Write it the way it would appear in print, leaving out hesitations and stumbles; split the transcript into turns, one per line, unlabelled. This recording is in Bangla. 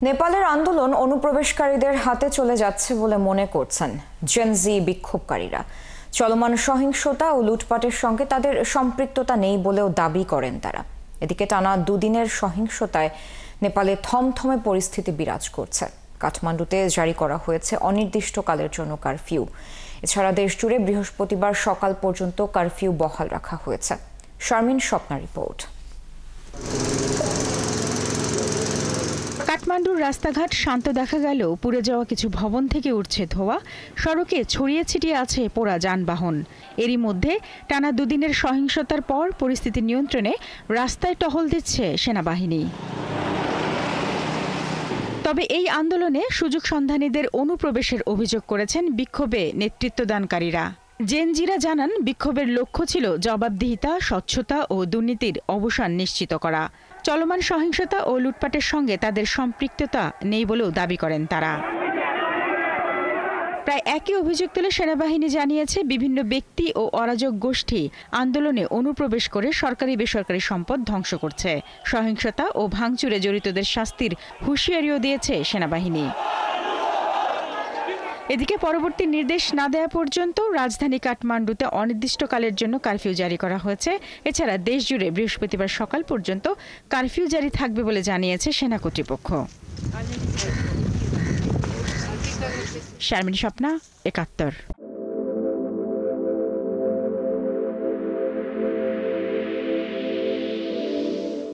নেপালের আন্দোলন অনুপ্রবেশকারীদের হাতে চলে যাচ্ছে বলে মনে করছেন জেনজি বিক্ষোভকারীরা। চলমান সহিংসতা ও লুটপাটের সঙ্গে তাদের সম্পৃক্ততা নেই বলেও দাবি করেন তারা। এদিকে টানা দুদিনের সহিংসতায় নেপালে থমথমে পরিস্থিতি বিরাজ করছে। কাঠমান্ডুতে জারি করা হয়েছে অনির্দিষ্টকালের জন্য কারফিউ। এছাড়া দেশজুড়ে বৃহস্পতিবার সকাল পর্যন্ত কারফিউ বহাল রাখা হয়েছে। শারমিন স্বপ্না রিপোর্ট।
কাঠমান্ডুর রাস্তাঘাট শান্ত দেখা গেলেও পুড়ে যাওয়া কিছু ভবন থেকে উঠছে ধোঁয়া, সড়কে ছড়িয়ে ছিটিয়ে আছে পোড়া যানবাহন। এরই মধ্যে টানা দুদিনের সহিংসতার পর পরিস্থিতি নিয়ন্ত্রণে রাস্তায় টহল দিচ্ছে সেনাবাহিনী। তবে এই আন্দোলনে সুযোগ সন্ধানীদের অনুপ্রবেশের অভিযোগ করেছেন বিক্ষোভে নেতৃত্বদানকারীরা। জেনজিরা জানান, বিক্ষোভের লক্ষ্য ছিল জবাবদিহিতা, স্বচ্ছতা ও দুর্নীতির অবসান নিশ্চিত করা। চলমান সহিংসতা ও লুটপাটের সঙ্গে তাদের সম্পৃক্ততা নেই বলেও দাবি করেন তারা। প্রায় একই অভিযোগ তুলে সেনাবাহিনী জানিয়েছে, বিভিন্ন ব্যক্তি ও অরাজক গোষ্ঠী আন্দোলনে অনুপ্রবেশ করে সরকারি বেসরকারি সম্পদ ধ্বংস করছে। সহিংসতা ও ভাঙচুরে জড়িতদের শাস্তির হুঁশিয়ারিও দিয়েছে সেনাবাহিনী। এদিকে পরবর্তী নির্দেশ না দেওয়া পর্যন্ত রাজধানী কাঠমান্ডুতে অনির্দিষ্টকালের জন্য কারফিউ জারি করা হয়েছে। এছাড়া দেশজুড়ে বৃহস্পতিবার সকাল পর্যন্ত কারফিউ জারি থাকবে বলে জানিয়েছে সেনা কর্তৃপক্ষ। শারমিন স্বপ্না, ৭১।